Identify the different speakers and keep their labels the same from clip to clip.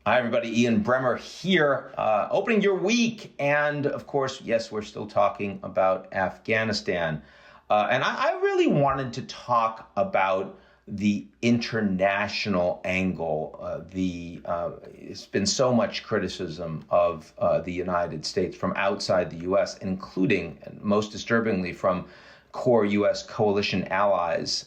Speaker 1: Hi, everybody. Ian Bremmer here, opening your week. And of course, yes, we're still talking about Afghanistan. And I really wanted to talk about the international angle. It's been so much criticism of the United States from outside the U.S., including, and most disturbingly, from core U.S. coalition allies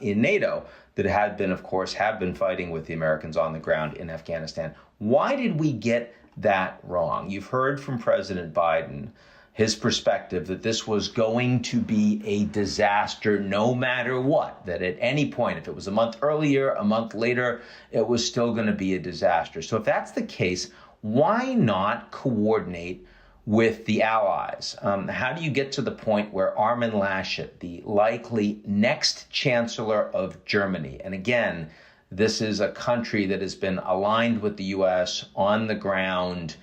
Speaker 1: in NATO that have been fighting with the Americans on the ground in Afghanistan. Why did we get that wrong? You've heard from President Biden, his perspective that this was going to be a disaster no matter what, that at any point, if it was a month earlier, a month later, it was still going to be a disaster. So if that's the case, why not coordinate with the allies? How do you get to the point where Armin Laschet, the likely next Chancellor of Germany, and again, this is a country that has been aligned with the U.S. on the ground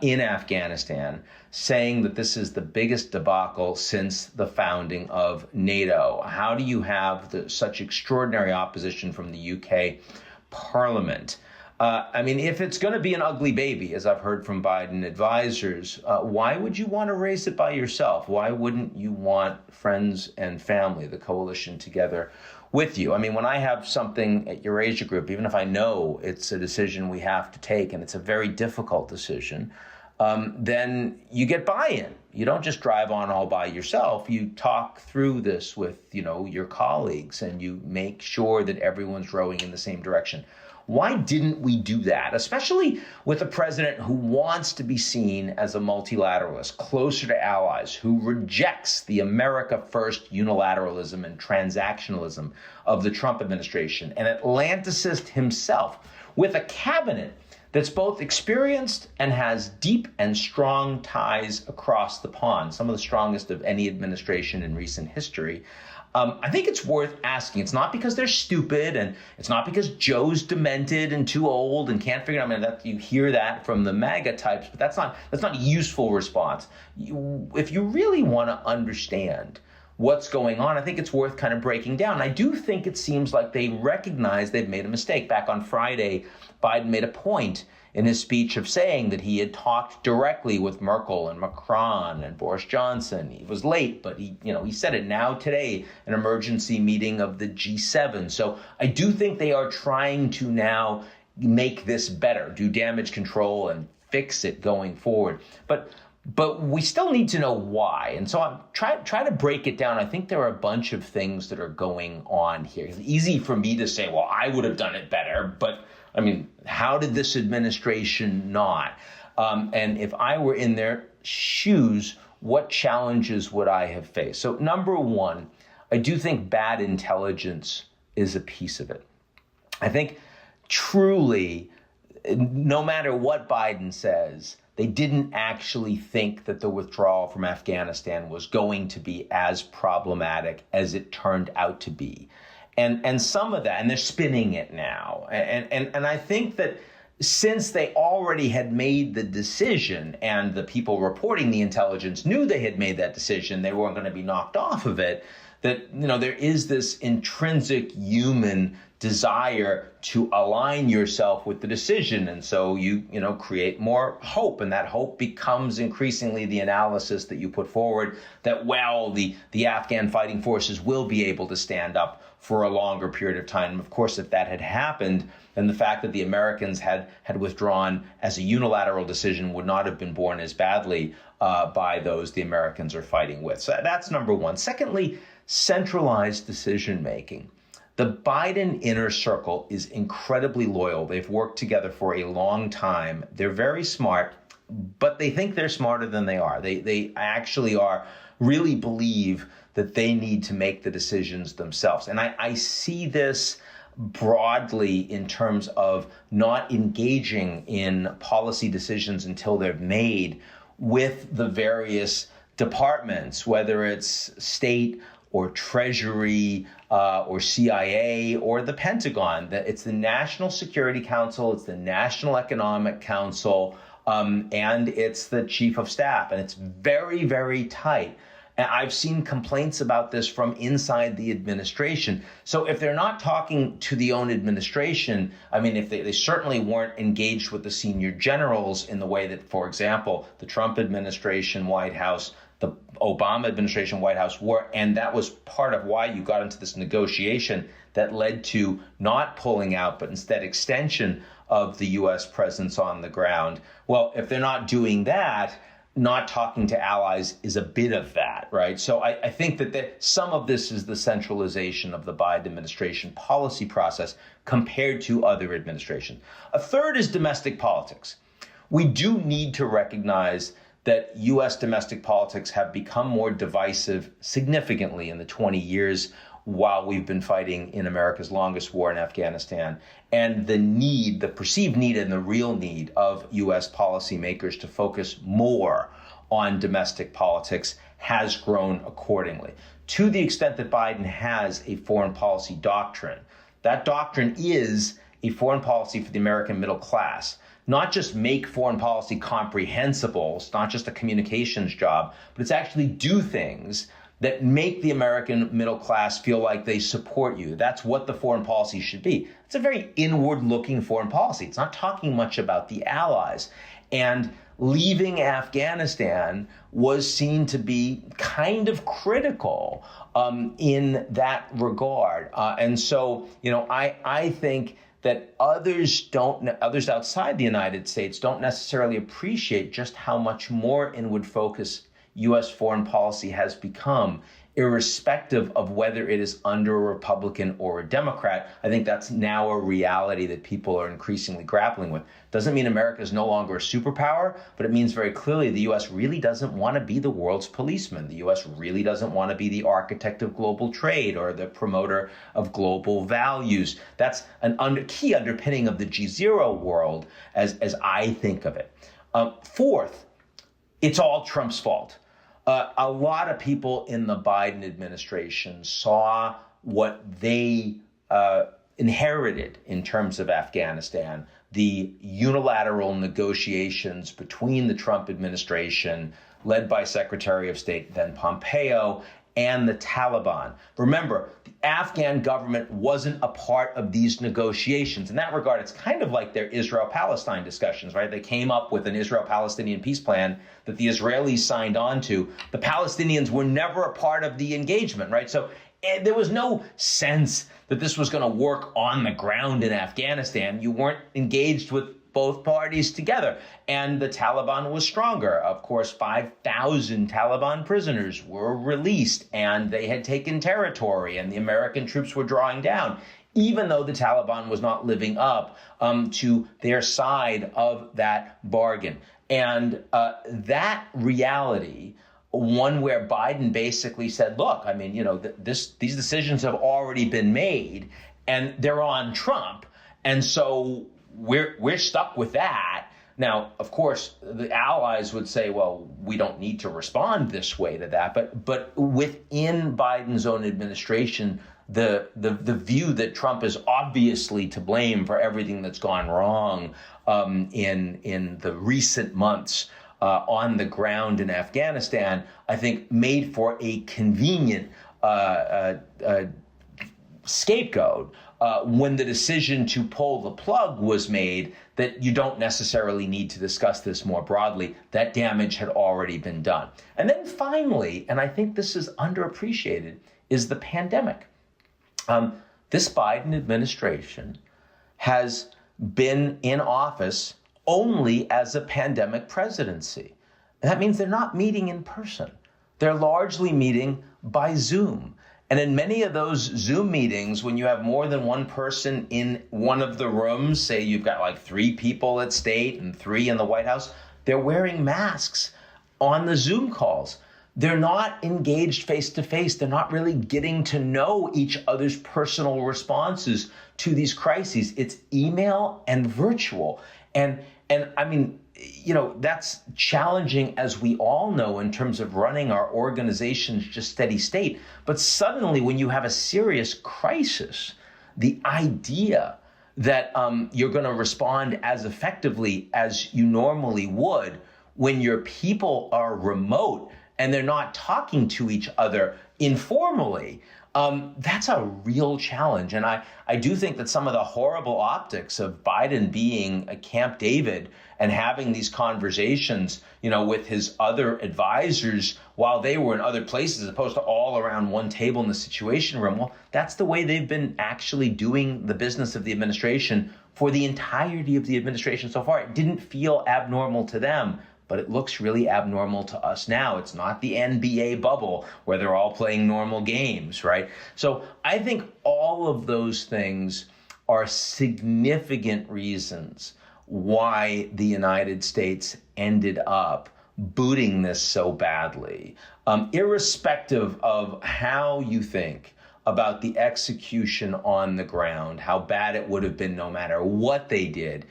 Speaker 1: in Afghanistan, saying that this is the biggest debacle since the founding of NATO? How do you have such extraordinary opposition from the UK Parliament? If it's going to be an ugly baby, as I've heard from Biden advisors, why would you want to raise it by yourself? Why wouldn't you want friends and family, the coalition, together with you? When I have something at Eurasia Group, even if I know it's a decision we have to take and it's a very difficult decision, then you get buy-in. You don't just drive on all by yourself. You talk through this with, your colleagues, and you make sure that everyone's rowing in the same direction. Why didn't we do that, especially with a president who wants to be seen as a multilateralist, closer to allies, who rejects the America First unilateralism and transactionalism of the Trump administration, an Atlanticist himself, with a cabinet that's both experienced and has deep and strong ties across the pond, some of the strongest of any administration in recent history? I think it's worth asking. It's not because they're stupid, and it's not because Joe's demented and too old and can't figure it out. That you hear that from the MAGA types, but that's not a useful response. If you really want to understand what's going on, I think it's worth kind of breaking down. I do think it seems like they recognize they've made a mistake. Back on Friday, Biden made a point in his speech of saying that he had talked directly with Merkel and Macron and Boris Johnson. He was late, but he said it now today, an emergency meeting of the G7. So I do think they are trying to now make this better, do damage control and fix it going forward. But we still need to know why. And so I'm try to break it down. I think there are a bunch of things that are going on here. It's easy for me to say, well, I would have done it better, but how did this administration not? And if I were in their shoes, what challenges would I have faced? So number one, I do think bad intelligence is a piece of it. I think truly, no matter what Biden says, they didn't actually think that the withdrawal from Afghanistan was going to be as problematic as it turned out to be. And some of that, and they're spinning it now. And I think that since they already had made the decision, and the people reporting the intelligence knew they had made that decision, they weren't going to be knocked off of it, that, there is this intrinsic human desire to align yourself with the decision. And so you create more hope, and that hope becomes increasingly the analysis that you put forward that, well, the Afghan fighting forces will be able to stand up for a longer period of time. Of course, if that had happened, then the fact that the Americans had withdrawn as a unilateral decision would not have been borne as badly by those the Americans are fighting with. So that's number one. Secondly, centralized decision making. The Biden inner circle is incredibly loyal. They've worked together for a long time. They're very smart, but they think they're smarter than they are. They actually really believe that they need to make the decisions themselves. And I see this broadly in terms of not engaging in policy decisions until they're made with the various departments, whether it's state or Treasury or CIA or the Pentagon. That it's the National Security Council, it's the National Economic Council, and it's the Chief of Staff. And it's very, very tight. And I've seen complaints about this from inside the administration. So if they're not talking to the own administration, I mean, if they certainly weren't engaged with the senior generals in the way that, for example, the Trump administration, White House, the Obama administration, White House were, and that was part of why you got into this negotiation that led to not pulling out, but instead extension of the U.S. presence on the ground. Well, if they're not doing that, not talking to allies is a bit of that, right? So I think that some of this is the centralization of the Biden administration policy process compared to other administrations. A third is domestic politics. We do need to recognize that U.S. domestic politics have become more divisive significantly in the 20 years while we've been fighting in America's longest war in Afghanistan, and the perceived need and the real need of U.S. policymakers to focus more on domestic politics has grown accordingly. To the extent that Biden has a foreign policy doctrine, that doctrine is a foreign policy for the American middle class. Not just make foreign policy comprehensible, it's not just a communications job, but it's actually do things that make the American middle class feel like they support you. That's what the foreign policy should be. It's a very inward-looking foreign policy. It's not talking much about the allies. And leaving Afghanistan was seen to be kind of critical in that regard. And so, I think that others outside the United States don't necessarily appreciate just how much more inward focus U.S. foreign policy has become, irrespective of whether it is under a Republican or a Democrat. I think that's now a reality that people are increasingly grappling with. Doesn't mean America is no longer a superpower, but it means very clearly the U.S. really doesn't want to be the world's policeman. The U.S. really doesn't want to be the architect of global trade or the promoter of global values. That's an key underpinning of the GZERO world as I think of it. Fourth, it's all Trump's fault. A lot of people in the Biden administration saw what they inherited in terms of Afghanistan, the unilateral negotiations between the Trump administration, led by Secretary of State then Pompeo, and the Taliban. Remember, the Afghan government wasn't a part of these negotiations. In that regard, it's kind of like their Israel-Palestine discussions, right? They came up with an Israel-Palestinian peace plan that the Israelis signed on to. The Palestinians were never a part of the engagement, right? So there was no sense that this was going to work on the ground in Afghanistan. You weren't engaged with both parties together. And the Taliban was stronger. Of course, 5,000 Taliban prisoners were released, and they had taken territory, and the American troops were drawing down, even though the Taliban was not living up to their side of that bargain. And that reality, one where Biden basically said, look, I mean, these decisions have already been made, and they're on Trump. And so we're stuck with that. Now, of course, the allies would say, well, we don't need to respond this way to that. But within Biden's own administration, the view that Trump is obviously to blame for everything that's gone wrong in the recent months on the ground in Afghanistan, I think made for a convenient scapegoat when the decision to pull the plug was made, that you don't necessarily need to discuss this more broadly. That damage had already been done. And then finally, and I think this is underappreciated, is the pandemic. This Biden administration has been in office only as a pandemic presidency. And that means they're not meeting in person. They're largely meeting by Zoom. And in many of those Zoom meetings, when you have more than one person in one of the rooms, say you've got like 3 people at state and 3 in the White House, they're wearing masks on the Zoom calls. They're not engaged face to face. They're not really getting to know each other's personal responses to these crises. It's email and virtual. And I mean, that's challenging, as we all know, in terms of running our organizations just steady state. But suddenly, when you have a serious crisis, the idea that you're going to respond as effectively as you normally would when your people are remote and they're not talking to each other informally. That's a real challenge. And I do think that some of the horrible optics of Biden being a Camp David and having these conversations, with his other advisors while they were in other places as opposed to all around one table in the Situation Room. Well, that's the way they've been actually doing the business of the administration for the entirety of the administration so far. It didn't feel abnormal to them, but it looks really abnormal to us now. It's not the NBA bubble where they're all playing normal games, right? So I think all of those things are significant reasons why the United States ended up booting this so badly, irrespective of how you think about the execution on the ground, how bad it would have been no matter what they did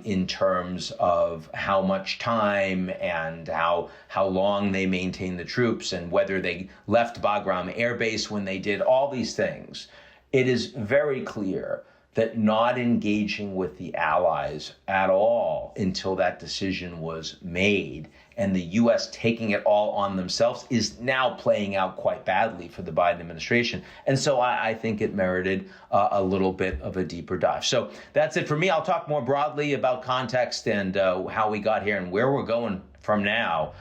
Speaker 1: in terms of how much time and how long they maintained the troops and whether they left Bagram Air Base when they did, all these things. It is very clear that not engaging with the allies at all until that decision was made and the U.S. taking it all on themselves is now playing out quite badly for the Biden administration. And so I think it merited a little bit of a deeper dive. So that's it for me. I'll talk more broadly about context and how we got here and where we're going from now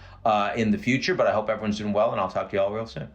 Speaker 1: in the future. But I hope everyone's doing well, and I'll talk to you all real soon.